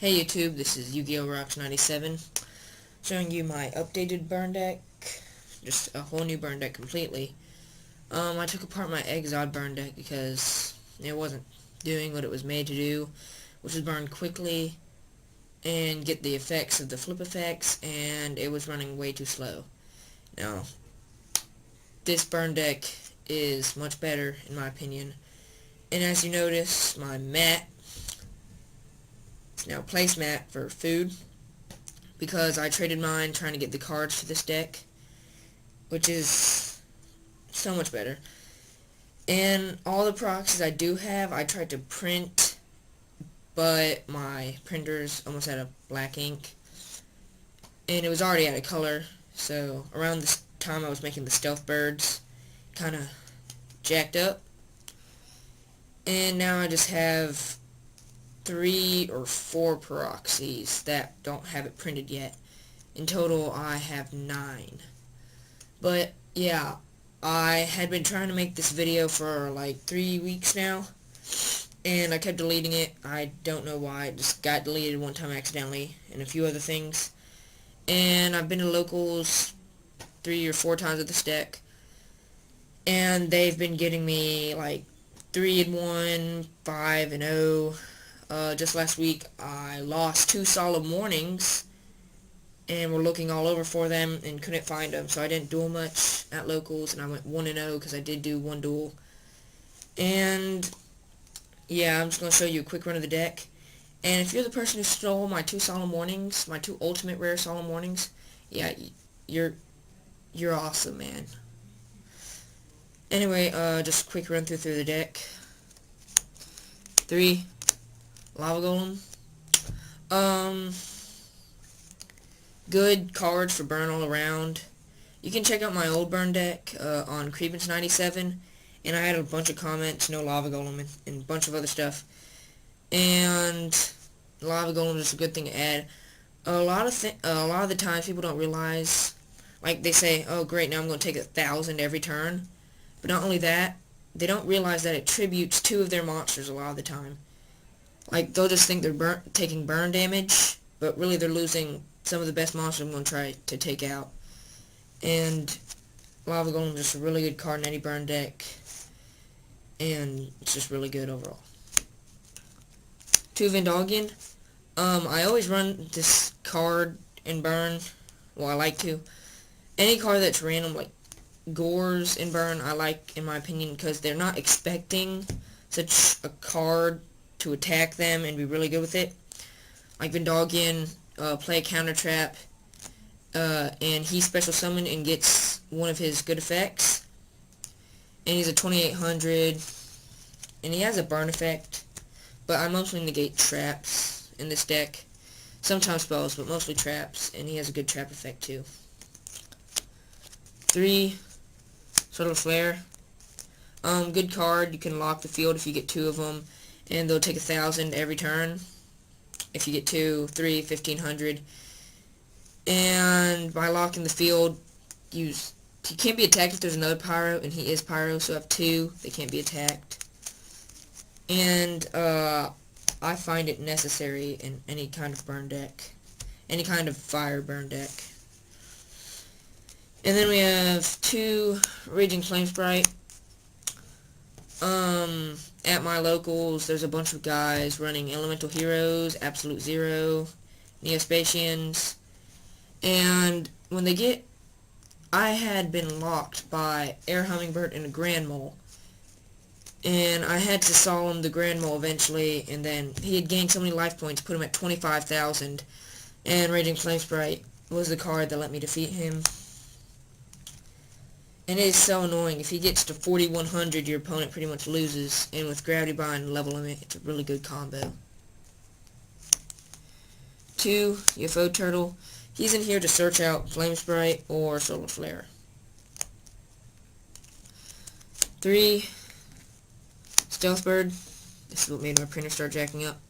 Hey YouTube, this is Yu-Gi-Oh! Rocks 97, showing you my updated burn deck, just a whole new burn deck completely. I took apart my Exod burn deck because it wasn't doing what it was made to do, which is burn quickly and get the effects of the flip effects, and it was running way too slow. Now, this burn deck is much better in my opinion, and as you notice, my mat is now placemat for food, because I traded mine trying to get the cards for this deck, which is so much better. And all the proxies I do have, I tried to print, but my printer's almost out of black ink, and it was already out of color, so around this time I was making the stealth birds, kind of jacked up, and now I just have 3 or 4 proxies that don't have it printed yet. In total, I have 9. But, yeah, I had been trying to make this video for like 3 weeks now, and I kept deleting it. I don't know why. It just got deleted one time accidentally, and a few other things. And I've been to locals 3 or 4 times with this deck, and they've been getting me like 3-1, 5-0. Just last week, I lost 2 Solemn Mornings, and we're looking all over for them and couldn't find them, so I didn't duel much at locals, and I went 1-0 because I did do 1 duel. And yeah, I'm just going to show you a quick run of the deck. And if you're the person who stole my 2 Solemn Mornings, my 2 ultimate rare Solemn Mornings, yeah, you're awesome, man. Anyway, just a quick run through the deck. 3 Lava Golem. Good cards for burn all around. You can check out my old burn deck on Creepins97, and I had a bunch of comments, no Lava Golem, and a bunch of other stuff. And Lava Golem is a good thing to add. A lot of the times people don't realize, like they say, oh great, now I'm going to take 1,000 every turn. But not only that, they don't realize that it tributes 2 of their monsters a lot of the time. Like, they'll just think they're taking burn damage, but really they're losing some of the best monsters I'm going to try to take out. And Lava Golem is just a really good card in any burn deck, and it's just really good overall. 2 Vendalgian. I always run this card in burn. Well, I like to. Any card that's random, like Gores in burn, I like, in my opinion, because they're not expecting such a card to attack them and be really good with it. Like Vendalgian, play a counter trap, and he special summon and gets one of his good effects. And he's a 2800, and he has a burn effect, but I mostly negate traps in this deck. Sometimes spells, but mostly traps, and he has a good trap effect too. 3 Subtle Flare. Good card. You can lock the field if you get 2 of them, and they'll take 1,000 every turn. If you get 2, 3, 1,500. And by locking the field, he can't be attacked if there's another Pyro, and he is Pyro, so I have 2. They can't be attacked. And I find it necessary in any kind of burn deck, any kind of fire burn deck. And then we have 2 Raging Flame Sprite. At my locals, there's a bunch of guys running Elemental Heroes, Absolute Zero, Neospatians, and when they get... I had been locked by Air Hummingbird and a Grand Mole, and I had to Solemn the Grand Mole eventually, and then he had gained so many life points, put him at 25,000, and Raging Flame Sprite was the card that let me defeat him. And it is so annoying. If he gets to 4,100, your opponent pretty much loses. And with Gravity Bind and Level Limit, it's a really good combo. 2 UFO Turtle. He's in here to search out Flame Sprite or Solar Flare. 3 Stealth Bird. This is what made my printer start jacking up.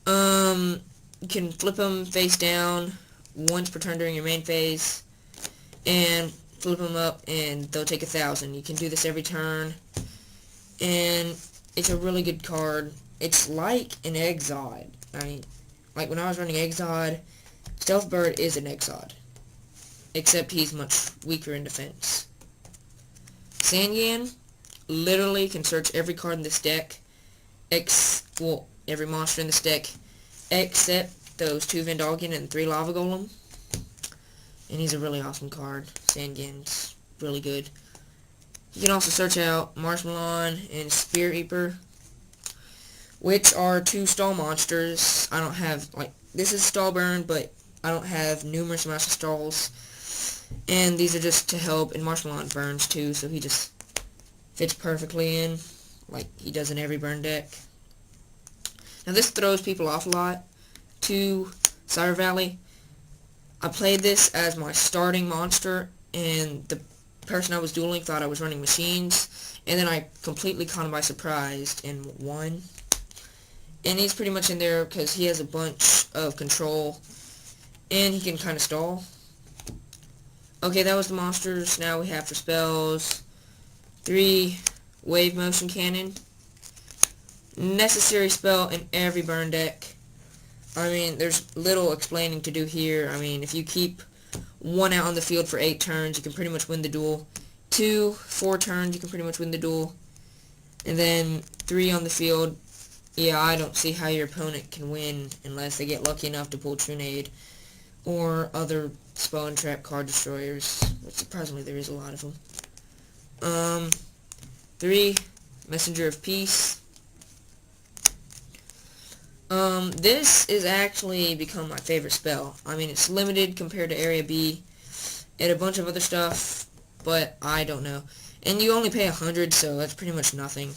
You can flip them face down once per turn during your main phase, and flip them up, and they'll take 1,000. You can do this every turn, and it's a really good card. It's like an Exod. I mean, like when I was running Exod, Stealth Bird is an Exod, except he's much weaker in defense. Sangan literally can search every card in this deck, every monster in this deck, except those 2 Vendalken and 3 Lava Golem. And he's a really awesome card. Sangan's really good. You can also search out Marshmallow and Spear Reaper, which are 2 stall monsters. I don't have, like, this is stall burn, but I don't have numerous amounts of stalls. And these are just to help, and Marshmallow burns too, so he just fits perfectly in, like he does in every burn deck. Now this throws people off a lot to Sire Valley. I played this as my starting monster, and the person I was dueling thought I was running machines, and then I completely caught him by surprise and won. And he's pretty much in there because he has a bunch of control, and he can kind of stall. Okay, that was the monsters. Now we have for spells 3 Wave Motion Cannon. Necessary spell in every burn deck. I mean, there's little explaining to do here. I mean, if you keep 1 out on the field for 8 turns, you can pretty much win the duel. 2, 4 turns, you can pretty much win the duel. And then 3 on the field. Yeah, I don't see how your opponent can win unless they get lucky enough to pull Trunade or other spell and trap card destroyers, which surprisingly there is a lot of them. 3 Messenger of Peace. This is actually become my favorite spell. I mean, it's limited compared to Area B and a bunch of other stuff, but I don't know. And you only pay 100, so that's pretty much nothing.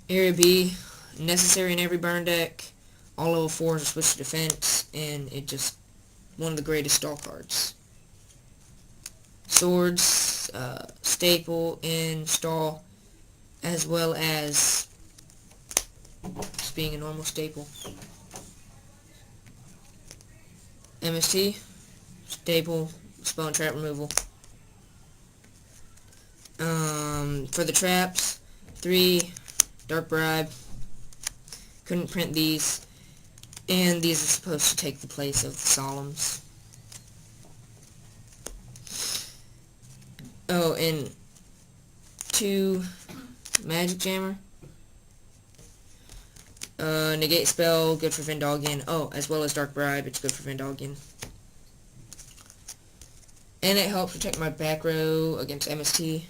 Area B, necessary in every burn deck. All level 4s are switched to defense, and it just one of the greatest stall cards. Swords, staple in stall, as well as just being a normal staple. MST, staple, spell and trap removal. For the traps, 3 Dark Bribe. Couldn't print these. And these are supposed to take the place of the Solemns. Oh, and 2 Magic Jammer. Negate spell, good for Vendalken. Oh, as well as Dark Bribe, it's good for Vendalken. And it helps protect my back row against MST.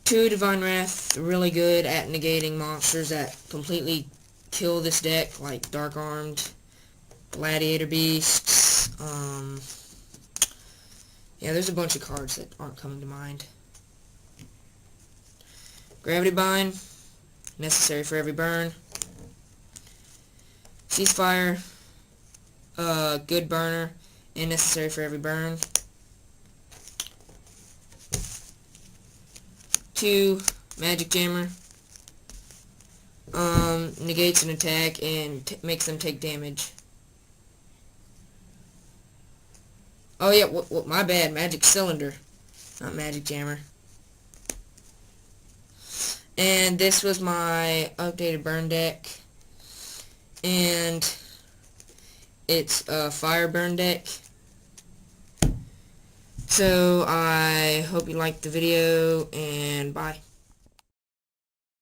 2 Divine Wrath, really good at negating monsters that completely kill this deck, like Dark Armed, Gladiator Beasts. Yeah, there's a bunch of cards that aren't coming to mind. Gravity Bind, necessary for every burn. Ceasefire, good burner, and necessary for every burn. 2 Magic Jammer. Negates an attack and makes them take damage. Oh yeah, my bad. Magic Cylinder, not Magic Jammer. And this was my updated burn deck, and it's a fire burn deck. So I hope you liked the video, and bye.